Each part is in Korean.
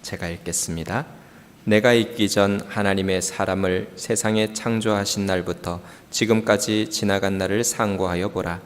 제가 읽겠습니다. 내가 있기 전 하나님의 사람을 세상에 창조하신 날부터 지금까지 지나간 날을 상고하여 보라.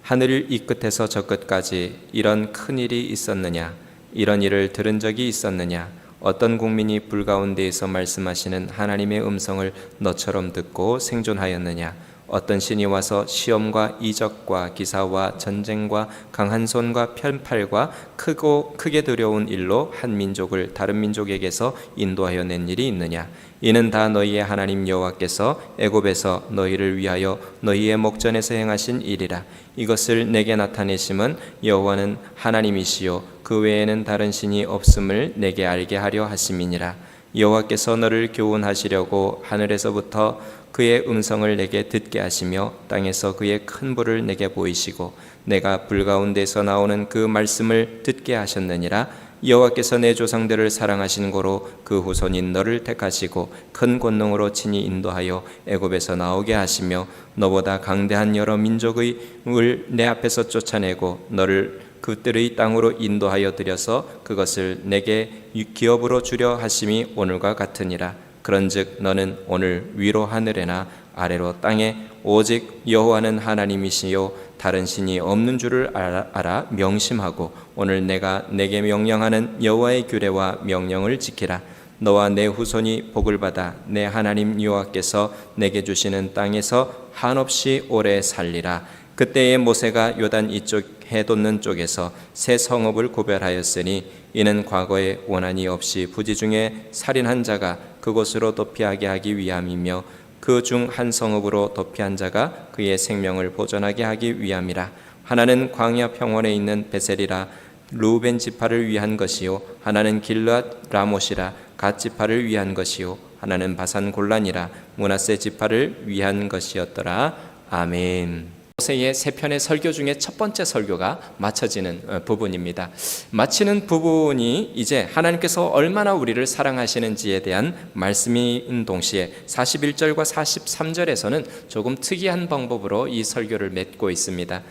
하늘 이 끝에서 저 끝까지 이런 큰 일이 있었느냐? 이런 일을 들은 적이 있었느냐? 어떤 국민이 불 가운데에서 말씀하시는 하나님의 음성을 너처럼 듣고 생존하였느냐? 어떤 신이 와서 시험과 이적과 기사와 전쟁과 강한 손과 편팔과 크게 두려운 일로 한 민족을 다른 민족에게서 인도하여 낸 일이 있느냐? 이는 다 너희의 하나님 여호와께서 애굽에서 너희를 위하여 너희의 목전에서 행하신 일이라. 이것을 내게 나타내심은 여호와는 하나님이시요 그 외에는 다른 신이 없음을 내게 알게 하려 하심이니라. 여호와께서 너를 교훈하시려고 하늘에서부터 그의 음성을 내게 듣게 하시며 땅에서 그의 큰 불을 내게 보이시고 내가 불 가운데서 나오는 그 말씀을 듣게 하셨느니라. 여호와께서 내 조상들을 사랑하신 고로 그 후손인 너를 택하시고 큰 권능으로 친히 인도하여 애굽에서 나오게 하시며 너보다 강대한 여러 민족의 을 내 앞에서 쫓아내고 너를 그들의 땅으로 인도하여 들여서 그것을 내게 기업으로 주려 하심이 오늘과 같으니라. 그런즉 너는 오늘 위로 하늘에나 아래로 땅에 오직 여호와는 하나님이시요 다른 신이 없는 줄을 알아 명심하고 오늘 내가 내게 명령하는 여호와의 규례와 명령을 지키라. 너와 내 후손이 복을 받아 내 하나님 여호와께서 내게 주시는 땅에서 한없이 오래 살리라. 그때에 모세가 요단 이쪽 해 돋는 쪽에서 새 성읍을 구별하였으니 이는 과거에 원한이 없이 부지 중에 살인한 자가 그곳으로 도피하게 하기 위함이며 그 중 한 성읍으로 도피한 자가 그의 생명을 보존하게 하기 위함이라. 하나는 광야 평원에 있는 베셀이라 루벤 지파를 위한 것이요 하나는 길앗 라못이라 갓 지파를 위한 것이요 하나는 바산 골란이라 므낫세 지파를 위한 것이었더라. 아멘. 모세의 세 편의 설교 중에 첫 번째 설교가 마쳐지는 부분입니다. 마치는 부분이 이제 하나님께서 얼마나 우리를 사랑하시는지에 대한 말씀인 동시에 41절과 43절에서는 조금 특이한 방법으로 이 설교를 맺고 있습니다.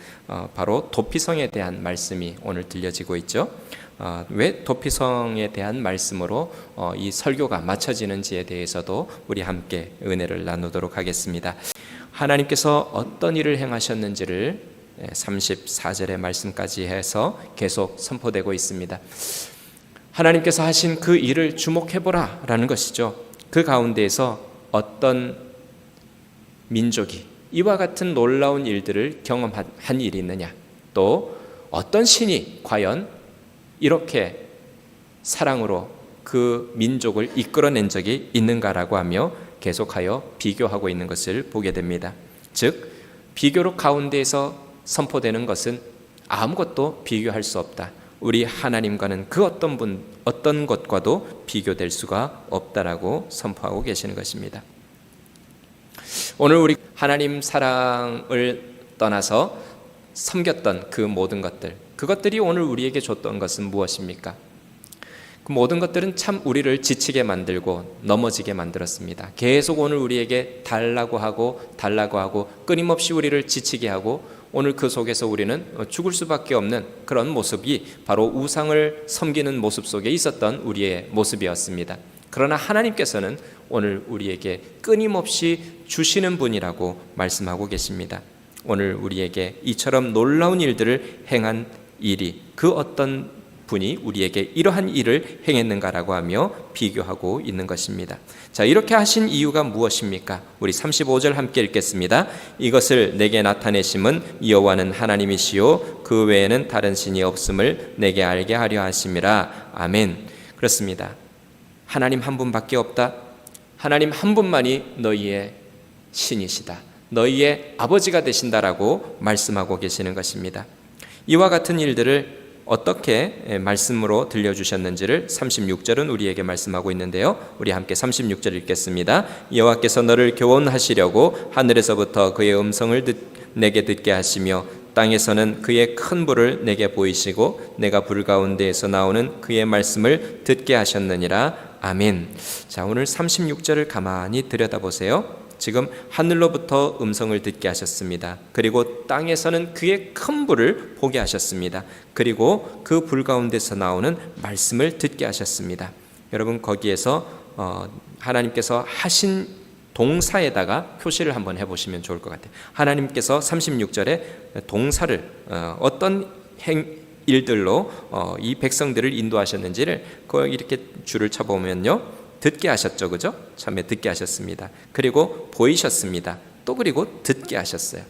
바로 도피성에 대한 말씀이 오늘 들려지고 있죠. 왜 도피성에 대한 말씀으로 이 설교가 마쳐지는지에 대해서도 우리 함께 은혜를 나누도록 하겠습니다. 하나님께서 어떤 일을 행하셨는지를 34절의 말씀까지 해서 계속 선포되고 있습니다. 하나님께서 하신 그 일을 주목해보라 라는 것이죠. 그 가운데에서 어떤 민족이 이와 같은 놀라운 일들을 경험한 일이 있느냐, 또 어떤 신이 과연 이렇게 사랑으로 그 민족을 이끌어낸 적이 있는가라고 하며 계속하여 비교하고 있는 것을 보게 됩니다. 즉 비교로 가운데에서 선포되는 것은 아무것도 비교할 수 없다. 우리 하나님과는 그 어떤 것과도 비교될 수가 없다라고 선포하고 계시는 것입니다. 오늘 우리 하나님 사랑을 떠나서 섬겼던 그 모든 것들, 그것들이 오늘 우리에게 줬던 것은 무엇입니까? 그 모든 것들은 참 우리를 지치게 만들고 넘어지게 만들었습니다. 계속 오늘 우리에게 달라고 하고 끊임없이 우리를 지치게 하고 오늘 그 속에서 우리는 죽을 수밖에 없는 그런 모습이 바로 우상을 섬기는 모습 속에 있었던 우리의 모습이었습니다. 그러나 하나님께서는 오늘 우리에게 끊임없이 주시는 분이라고 말씀하고 계십니다. 오늘 우리에게 이처럼 놀라운 일들을 행한 일이 그 어떤 분이 우리에게 이러한 일을 행했는가라고 하며 비교하고 있는 것입니다. 자, 이렇게 하신 이유가 무엇입니까? 우리 35절 함께 읽겠습니다. 이것을 내게 나타내심은 여호와는 하나님이시요 그 외에는 다른 신이 없음을 내게 알게 하려 하심이라. 아멘. 그렇습니다. 하나님 한 분밖에 없다. 하나님 한 분만이 너희의 신이시다. 너희의 아버지가 되신다라고 말씀하고 계시는 것입니다. 이와 같은 일들을 어떻게 말씀으로 들려주셨는지를 36절은 우리에게 말씀하고 있는데요. 우리 함께 36절 읽겠습니다. 여호와께서 너를 교훈하시려고 하늘에서부터 그의 음성을 내게 듣게 하시며 땅에서는 그의 큰 불을 내게 보이시고 내가 불 가운데에서 나오는 그의 말씀을 듣게 하셨느니라. 아멘. 자, 오늘 36절을 가만히 들여다보세요. 지금 하늘로부터 음성을 듣게 하셨습니다. 그리고 땅에서는 그의 큰 불을 보게 하셨습니다. 그리고 그 불 가운데서 나오는 말씀을 듣게 하셨습니다. 여러분 거기에서 하나님께서 하신 동사에다가 표시를 한번 해보시면 좋을 것 같아요. 하나님께서 36절에 동사를 어떤 일들로 이 백성들을 인도하셨는지를 이렇게 줄을 쳐보면요, 듣게 하셨죠, 그죠? 처음에 듣게 하셨습니다. 그리고 보이셨습니다. 또 그리고 듣게 하셨어요.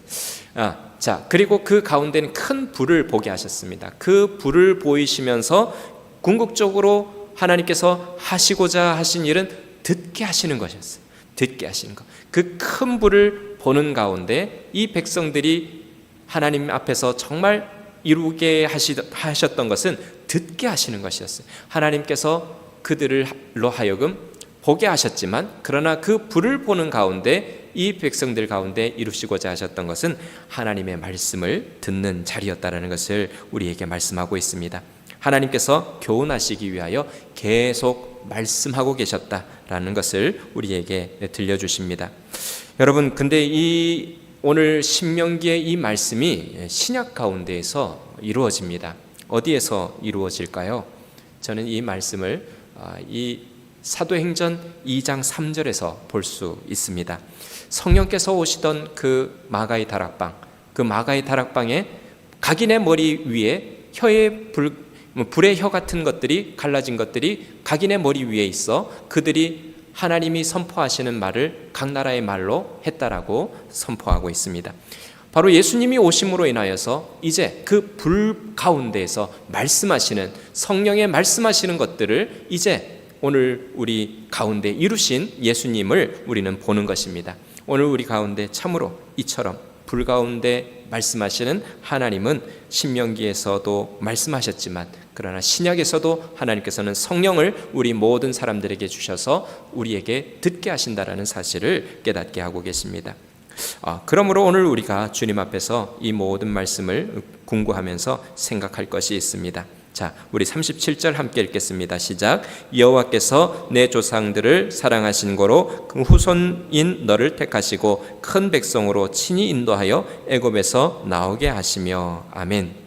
자, 그리고 그 가운데는 큰 불을 보게 하셨습니다. 그 불을 보이시면서 궁극적으로 하나님께서 하시고자 하신 일은 듣게 하시는 것이었어요. 듣게 하시는 것. 그 큰 불을 보는 가운데 이 백성들이 하나님 앞에서 정말 이루게 하셨던 것은 듣게 하시는 것이었어요. 하나님께서 그들로 하여금 보게 하셨지만, 그러나 그 불을 보는 가운데 이 백성들 가운데 이루시고자 하셨던 것은 하나님의 말씀을 듣는 자리였다라는 것을 우리에게 말씀하고 있습니다. 하나님께서 교훈하시기 위하여 계속 말씀하고 계셨다라는 것을 우리에게 들려주십니다. 여러분, 근데 이 오늘 신명기의 이 말씀이 신약 가운데에서 이루어집니다. 어디에서 이루어질까요? 저는 이 말씀을 이 사도행전 2장 3절에서 볼 수 있습니다. 성령께서 오시던 그 마가의 다락방, 그 마가의 다락방에 각인의 머리 위에 불의 혀 같은 것들이 갈라진 것들이 각인의 머리 위에 있어 그들이 하나님이 선포하시는 말을 각 나라의 말로 했다라고 선포하고 있습니다. 바로 예수님이 오심으로 인하여서 이제 그 불 가운데에서 말씀하시는, 성령의 말씀하시는 것들을 이제 오늘 우리 가운데 이루신 예수님을 우리는 보는 것입니다. 오늘 우리 가운데 참으로 이처럼 불 가운데 말씀하시는 하나님은 신명기에서도 말씀하셨지만, 그러나 신약에서도 하나님께서는 성령을 우리 모든 사람들에게 주셔서 우리에게 듣게 하신다라는 사실을 깨닫게 하고 계십니다. 그러므로 오늘 우리가 주님 앞에서 이 모든 말씀을 궁구하면서 생각할 것이 있습니다. 자, 우리 37절 함께 읽겠습니다. 시작. 여호와께서 내 조상들을 사랑하신 고로 그 후손인 너를 택하시고 큰 백성으로 친히 인도하여 애굽에서 나오게 하시며. 아멘.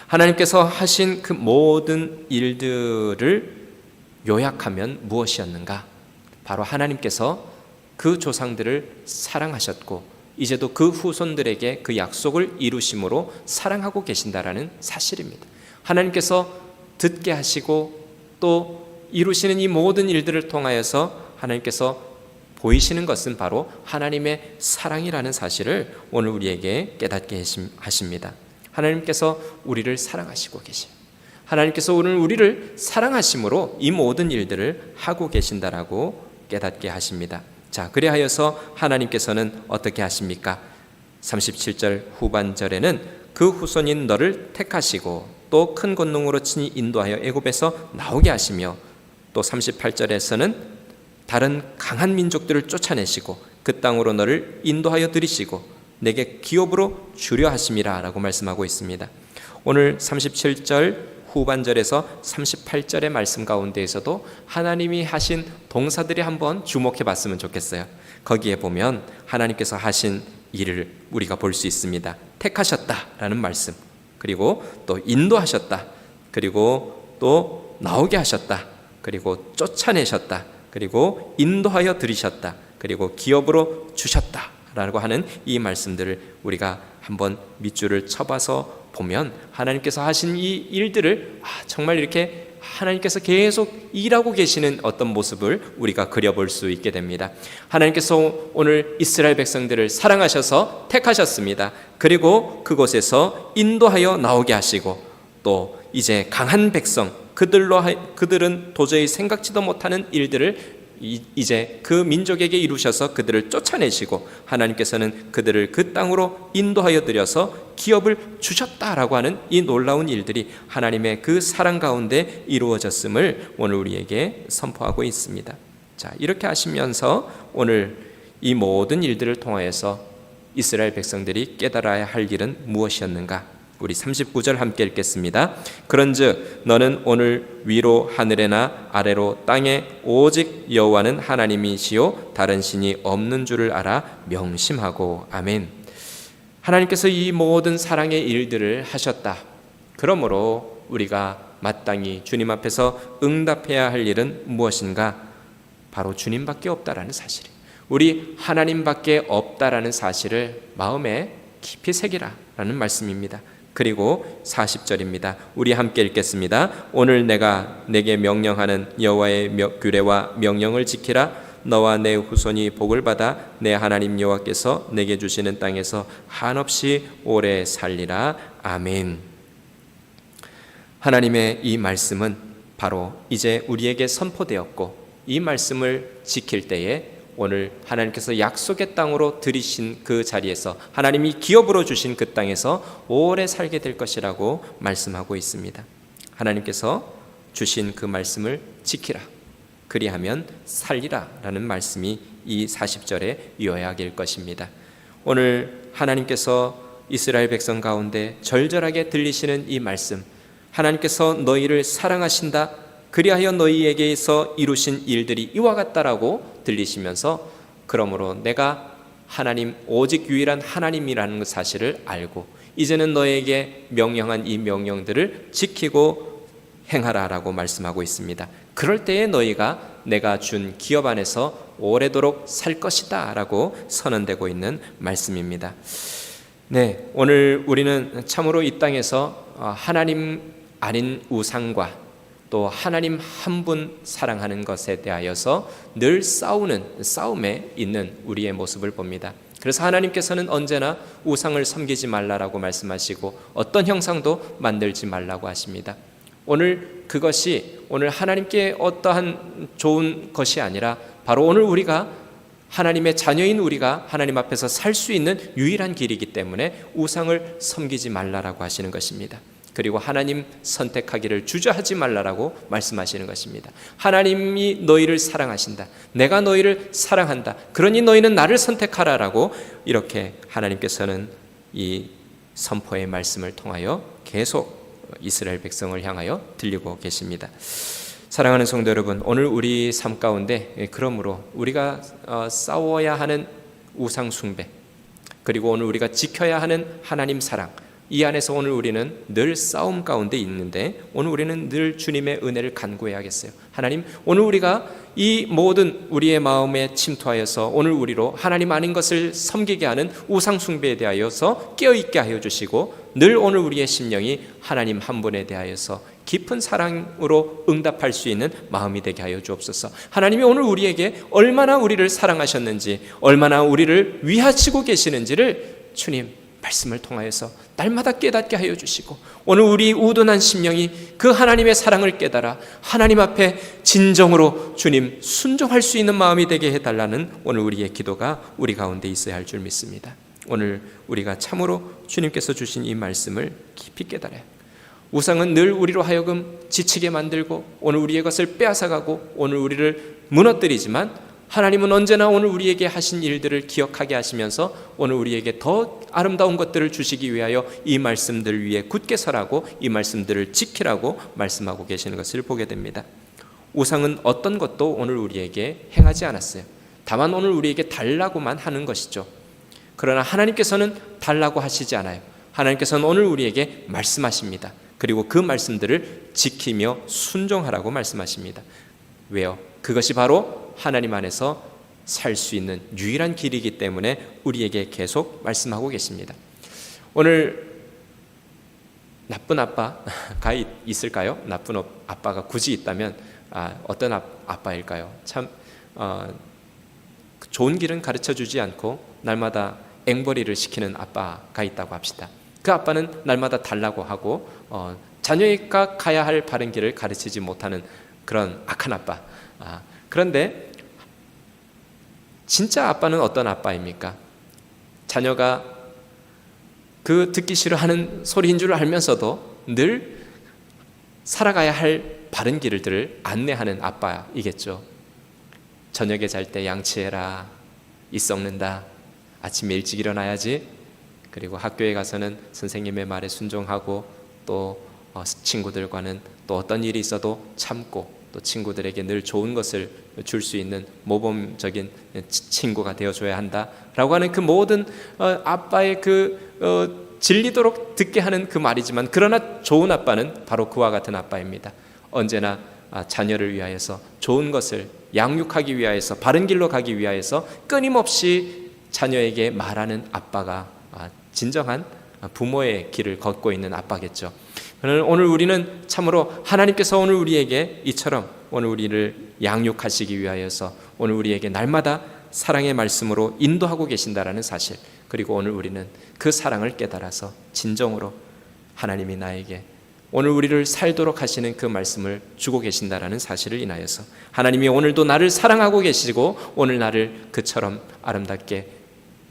하나님께서 하신 그 모든 일들을 요약하면 무엇이었는가? 바로 하나님께서 그 조상들을 사랑하셨고 이제도 그 후손들에게 그 약속을 이루심으로 사랑하고 계신다라는 사실입니다. 하나님께서 듣게 하시고 또 이루시는 이 모든 일들을 통하여서 하나님께서 보이시는 것은 바로 하나님의 사랑이라는 사실을 오늘 우리에게 깨닫게 하십니다. 하나님께서 우리를 사랑하시고 계셔요. 하나님께서 오늘 우리를 사랑하심으로 이 모든 일들을 하고 계신다라고 깨닫게 하십니다. 자, 그리하여서 하나님께서는 어떻게 하십니까? 37절 후반절에는 그 후손인 너를 택하시고 또 큰 권능으로 친히 인도하여 애굽에서 나오게 하시며, 또 38절에서는 다른 강한 민족들을 쫓아내시고 그 땅으로 너를 인도하여 들이시고 내게 기업으로 주려 하심이라 라고 말씀하고 있습니다. 오늘 37절 후반절에서 38절의 말씀 가운데에서도 하나님이 하신 동사들이 한번 주목해 봤으면 좋겠어요. 거기에 보면 하나님께서 하신 일을 우리가 볼 수 있습니다. 택하셨다라는 말씀, 그리고 또 인도하셨다, 그리고 또 나오게 하셨다, 그리고 쫓아내셨다, 그리고 인도하여 들이셨다, 그리고 기업으로 주셨다라고 하는 이 말씀들을 우리가 한번 밑줄을 쳐봐서 보면 하나님께서 하신 이 일들을 정말 이렇게 하나님께서 계속 일하고 계시는 어떤 모습을 우리가 그려볼 수 있게 됩니다. 하나님께서 오늘 이스라엘 백성들을 사랑하셔서 택하셨습니다. 그리고 그곳에서 인도하여 나오게 하시고 또 이제 강한 백성, 그들은 도저히 생각지도 못하는 일들을 이제 그 민족에게 이루셔서 그들을 쫓아내시고 하나님께서는 그들을 그 땅으로 인도하여 들여서 기업을 주셨다라고 하는 이 놀라운 일들이 하나님의 그 사랑 가운데 이루어졌음을 오늘 우리에게 선포하고 있습니다. 자, 이렇게 하시면서 오늘 이 모든 일들을 통하여서 이스라엘 백성들이 깨달아야 할 일은 무엇이었는가? 우리 39절 함께 읽겠습니다. 그런즉 너는 오늘 위로 하늘에나 아래로 땅에 오직 여호와는 하나님이시요 다른 신이 없는 줄을 알아 명심하고. 아멘. 하나님께서 이 모든 사랑의 일들을 하셨다. 그러므로 우리가 마땅히 주님 앞에서 응답해야 할 일은 무엇인가? 바로 주님밖에 없다라는 사실이에요. 우리 하나님밖에 없다라는 사실을 마음에 깊이 새기라라는 말씀입니다. 그리고 40절입니다. 우리 함께 읽겠습니다. 오늘 내가 내게 명령하는 여호와의 규례와 명령을 지키라. 너와 내 후손이 복을 받아 내 하나님 여호와께서 내게 주시는 땅에서 한없이 오래 살리라. 아멘. 하나님의 이 말씀은 바로 이제 우리에게 선포되었고, 이 말씀을 지킬 때에 오늘 하나님께서 약속의 땅으로 들이신 그 자리에서, 하나님이 기업으로 주신 그 땅에서 오래 살게 될 것이라고 말씀하고 있습니다. 하나님께서 주신 그 말씀을 지키라, 그리하면 살리라 라는 말씀이 이 40절의 요약일 것입니다. 오늘 하나님께서 이스라엘 백성 가운데 절절하게 들리시는 이 말씀, 하나님께서 너희를 사랑하신다, 그리하여 너희에게서 이루신 일들이 이와 같다라고 들리시면서, 그러므로 내가 하나님, 오직 유일한 하나님이라는 사실을 알고 이제는 너에게 명령한 이 명령들을 지키고 행하라라고 말씀하고 있습니다. 그럴 때에 너희가 내가 준 기업 안에서 오래도록 살 것이다 라고 선언되고 있는 말씀입니다. 네, 오늘 우리는 참으로 이 땅에서 하나님 아닌 우상과 또 하나님 한 분 사랑하는 것에 대하여서 늘 싸움에 있는 우리의 모습을 봅니다. 그래서 하나님께서는 언제나 우상을 섬기지 말라라고 말씀하시고 어떤 형상도 만들지 말라고 하십니다. 오늘 그것이 오늘 하나님께 어떠한 좋은 것이 아니라 바로 오늘 우리가 하나님의 자녀인 우리가 하나님 앞에서 살 수 있는 유일한 길이기 때문에 우상을 섬기지 말라라고 하시는 것입니다. 그리고 하나님 선택하기를 주저하지 말라라고 말씀하시는 것입니다. 하나님이 너희를 사랑하신다, 내가 너희를 사랑한다, 그러니 너희는 나를 선택하라라고 이렇게 하나님께서는 이 선포의 말씀을 통하여 계속 이스라엘 백성을 향하여 들리고 계십니다. 사랑하는 성도 여러분, 오늘 우리 삶 가운데 그러므로 우리가 싸워야 하는 우상 숭배, 그리고 오늘 우리가 지켜야 하는 하나님 사랑, 이 안에서 오늘 우리는 늘 싸움 가운데 있는데 오늘 우리는 늘 주님의 은혜를 간구해야겠어요. 하나님, 오늘 우리가 이 모든 우리의 마음에 침투하여서 오늘 우리로 하나님 아닌 것을 섬기게 하는 우상 숭배에 대하여서 깨어있게 하여 주시고, 늘 오늘 우리의 심령이 하나님 한 분에 대하여서 깊은 사랑으로 응답할 수 있는 마음이 되게 하여 주옵소서. 하나님이 오늘 우리에게 얼마나 우리를 사랑하셨는지, 얼마나 우리를 위하시고 계시는지를 주님 말씀을 통하여서 날마다 깨닫게 하여 주시고, 오늘 우리 우둔한 심령이 그 하나님의 사랑을 깨달아 하나님 앞에 진정으로 주님 순종할 수 있는 마음이 되게 해달라는 오늘 우리의 기도가 우리 가운데 있어야 할 줄 믿습니다. 오늘 우리가 참으로 주님께서 주신 이 말씀을 깊이 깨달아요. 우상은 늘 우리로 하여금 지치게 만들고 오늘 우리의 것을 빼앗아가고 오늘 우리를 무너뜨리지만, 하나님은 언제나 오늘 우리에게 하신 일들을 기억하게 하시면서 오늘 우리에게 더 아름다운 것들을 주시기 위하여 이 말씀들 위에 굳게 서라고, 이 말씀들을 지키라고 말씀하고 계시는 것을 보게 됩니다. 우상은 어떤 것도 오늘 우리에게 행하지 않았어요. 다만 오늘 우리에게 달라고만 하는 것이죠. 그러나 하나님께서는 달라고 하시지 않아요. 하나님께서는 오늘 우리에게 말씀하십니다. 그리고 그 말씀들을 지키며 순종하라고 말씀하십니다. 왜요? 그것이 바로 하나님 안에서 살 수 있는 유일한 길이기 때문에 우리에게 계속 말씀하고 계십니다. 오늘 나쁜 아빠가 있을까요? 나쁜 아빠가 굳이 있다면 어떤 아빠일까요? 참 좋은 길은 가르쳐주지 않고 날마다 앵벌이를 시키는 아빠가 있다고 합시다. 그 아빠는 날마다 달라고 하고 자녀가 가야 할 바른 길을 가르치지 못하는 그런 악한 아빠. 그런데 진짜 아빠는 어떤 아빠입니까? 자녀가 그 듣기 싫어하는 소리인 줄 알면서도 늘 살아가야 할 바른 길들을 안내하는 아빠이겠죠. 저녁에 잘 때 양치해라, 이 썩는다, 아침에 일찍 일어나야지, 그리고 학교에 가서는 선생님의 말에 순종하고, 또 친구들과는 또 어떤 일이 있어도 참고, 또 친구들에게 늘 좋은 것을 줄 수 있는 모범적인 친구가 되어줘야 한다라고 하는 그 모든 아빠의 그 질리도록 듣게 하는 그 말이지만, 그러나 좋은 아빠는 바로 그와 같은 아빠입니다. 언제나 자녀를 위하여서, 좋은 것을 양육하기 위하여서, 바른 길로 가기 위하여서 끊임없이 자녀에게 말하는 아빠가 진정한 부모의 길을 걷고 있는 아빠겠죠. 오늘 우리는 참으로 하나님께서 오늘 우리에게 이처럼 오늘 우리를 양육하시기 위하여서 오늘 우리에게 날마다 사랑의 말씀으로 인도하고 계신다라는 사실, 그리고 오늘 우리는 그 사랑을 깨달아서 진정으로 하나님이 나에게 오늘 우리를 살도록 하시는 그 말씀을 주고 계신다라는 사실을 인하여서 하나님이 오늘도 나를 사랑하고 계시고 오늘 나를 그처럼 아름답게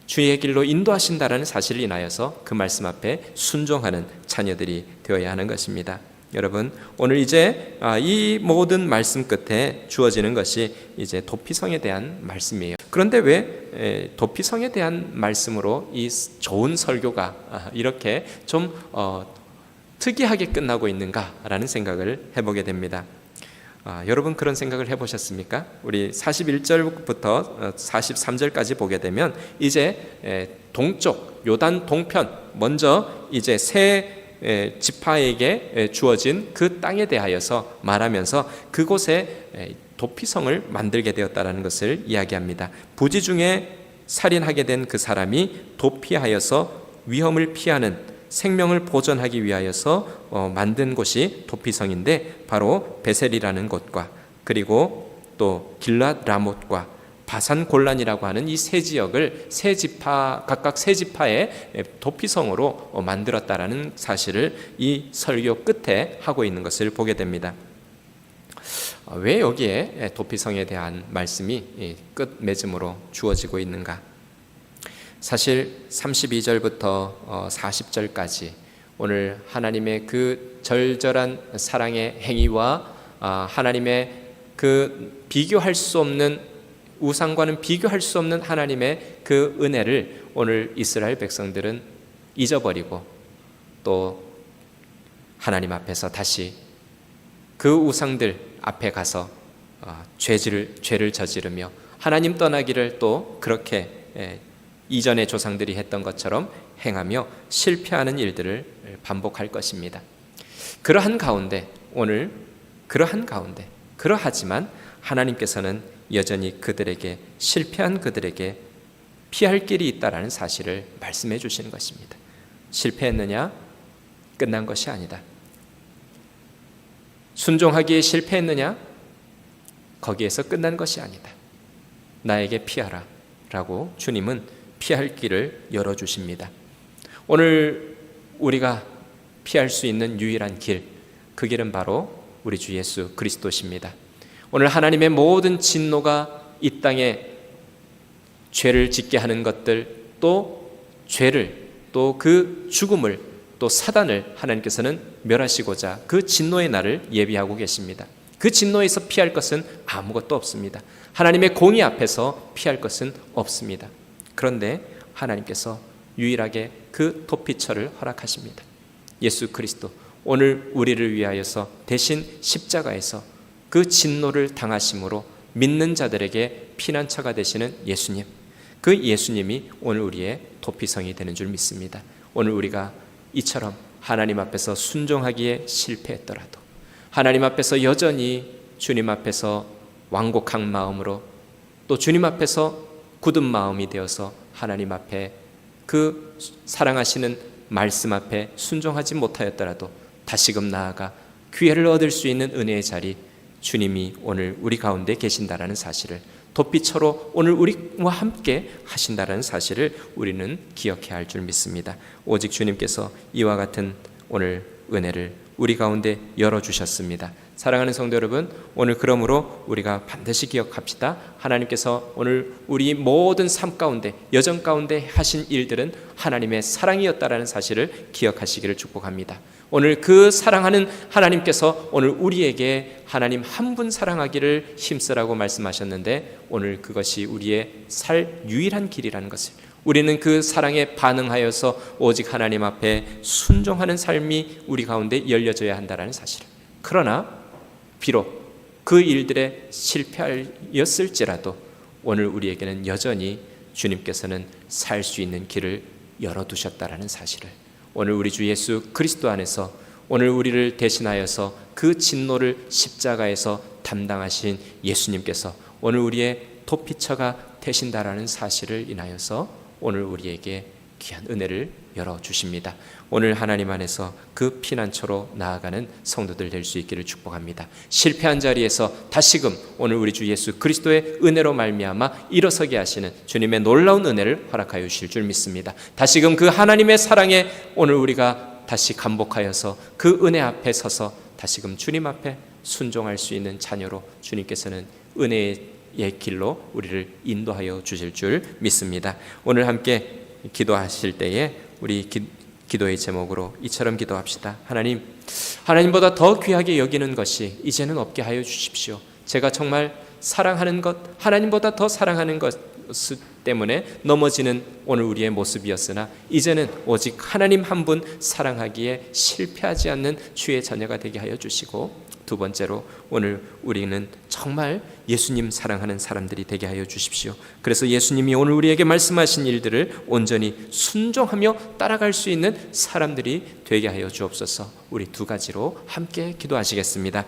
주의 길로 인도하신다라는 사실을 인하여서 그 말씀 앞에 순종하는 자녀들이 되어야 하는 것입니다. 여러분, 오늘 이제 이 모든 말씀 끝에 주어지는 것이 이제 도피성에 대한 말씀이에요. 그런데 왜 도피성에 대한 말씀으로 이 좋은 설교가 이렇게 좀 특이하게 끝나고 있는가라는 생각을 해보게 됩니다. 여러분, 그런 생각을 해보셨습니까? 우리 41절부터 43절까지 보게 되면 이제 동쪽 요단 동편, 먼저 이제 세 지파에게 주어진 그 땅에 대하여서 말하면서 그곳에 도피성을 만들게 되었다는 것을 이야기합니다. 부지 중에 살인하게 된 그 사람이 도피하여서 위험을 피하는 생명을 보존하기 위하여서 만든 곳이 도피성인데, 바로 베셀이라는 곳과 그리고 또 길랏 라못과 바산 골란이라고 하는 이 세 지역을 각각 세 지파의 도피성으로 만들었다라는 사실을 이 설교 끝에 하고 있는 것을 보게 됩니다. 왜 여기에 도피성에 대한 말씀이 끝맺음으로 주어지고 있는가? 사실 32절부터 40절까지 오늘 하나님의 그 절절한 사랑의 행위와 하나님의 그 비교할 수 없는, 우상과는 비교할 수 없는 하나님의 그 은혜를 오늘 이스라엘 백성들은 잊어버리고 또 하나님 앞에서 다시 그 우상들 앞에 가서 죄를 저지르며 하나님 떠나기를 또 그렇게 이전의 조상들이 했던 것처럼 행하며 실패하는 일들을 반복할 것입니다. 그러하지만 하나님께서는 여전히 그들에게, 실패한 그들에게 피할 길이 있다라는 사실을 말씀해 주시는 것입니다. 실패했느냐? 끝난 것이 아니다. 순종하기에 실패했느냐? 거기에서 끝난 것이 아니다. 나에게 피하라 라고 주님은 피할 길을 열어주십니다. 오늘 우리가 피할 수 있는 유일한 길, 그 길은 바로 우리 주 예수 그리스도십니다. 오늘 하나님의 모든 진노가 이 땅에 죄를 짓게 하는 것들, 또 죄를, 또 그 죽음을, 또 사단을 하나님께서는 멸하시고자 그 진노의 날을 예비하고 계십니다. 그 진노에서 피할 것은 아무것도 없습니다. 하나님의 공의 앞에서 피할 것은 없습니다. 그런데 하나님께서 유일하게 그 도피처를 허락하십니다. 예수 그리스도, 오늘 우리를 위하여서 대신 십자가에서 그 진노를 당하심으로 믿는 자들에게 피난처가 되시는 예수님, 그 예수님이 오늘 우리의 도피성이 되는 줄 믿습니다. 오늘 우리가 이처럼 하나님 앞에서 순종하기에 실패했더라도, 하나님 앞에서 여전히 주님 앞에서 완곡한 마음으로, 또 주님 앞에서 굳은 마음이 되어서 하나님 앞에 그 사랑하시는 말씀 앞에 순종하지 못하였더라도 다시금 나아가 기회를 얻을 수 있는 은혜의 자리, 주님이 오늘 우리 가운데 계신다라는 사실을, 도피처로 오늘 우리와 함께 하신다라는 사실을 우리는 기억해야 할 줄 믿습니다. 오직 주님께서 이와 같은 오늘 은혜를 우리 가운데 열어주셨습니다. 사랑하는 성도 여러분, 오늘 그러므로 우리가 반드시 기억합시다. 하나님께서 오늘 우리 모든 삶 가운데, 여정 가운데 하신 일들은 하나님의 사랑이었다라는 사실을 기억하시기를 축복합니다. 오늘 그 사랑하는 하나님께서 오늘 우리에게 하나님 한 분 사랑하기를 힘쓰라고 말씀하셨는데, 오늘 그것이 우리의 살 유일한 길이라는 것을, 우리는 그 사랑에 반응하여서 오직 하나님 앞에 순종하는 삶이 우리 가운데 열려져야 한다는 사실. 그러나 비록 그 일들에 실패하였을지라도 오늘 우리에게는 여전히 주님께서는 살 수 있는 길을 열어두셨다라는 사실을 오늘 우리 주 예수 그리스도 안에서 오늘 우리를 대신하여서 그 진노를 십자가에서 담당하신 예수님께서 오늘 우리의 도피처가 되신다라는 사실을 인하여서 오늘 우리에게 귀한 은혜를 열어주십니다. 오늘 하나님 안에서 그 피난처로 나아가는 성도들 될 수 있기를 축복합니다. 실패한 자리에서 다시금 오늘 우리 주 예수 그리스도의 은혜로 말미암아 일어서게 하시는 주님의 놀라운 은혜를 허락하여 주실 줄 믿습니다. 다시금 그 하나님의 사랑에 오늘 우리가 다시 감복하여서 그 은혜 앞에 서서 다시금 주님 앞에 순종할 수 있는 자녀로 주님께서는 은혜의 길로 우리를 인도하여 주실 줄 믿습니다. 오늘 함께 기도하실 때에 우리 기도의 제목으로 이처럼 기도합시다. 하나님보다 더 귀하게 여기는 것이 이제는 없게 하여 주십시오. 제가 정말 사랑하는 것, 하나님보다 더 사랑하는 것 때문에 넘어지는 오늘 우리의 모습이었으나 이제는 오직 하나님 한 분 사랑하기에 실패하지 않는 주의 자녀가 되게 하여 주시고, 두 번째로 오늘 우리는 정말 예수님 사랑하는 사람들이 되게 하여 주십시오. 그래서 예수님이 오늘 우리에게 말씀하신 일들을 온전히 순종하며 따라갈 수 있는 사람들이 되게 하여 주옵소서. 우리 두 가지로 함께 기도하시겠습니다.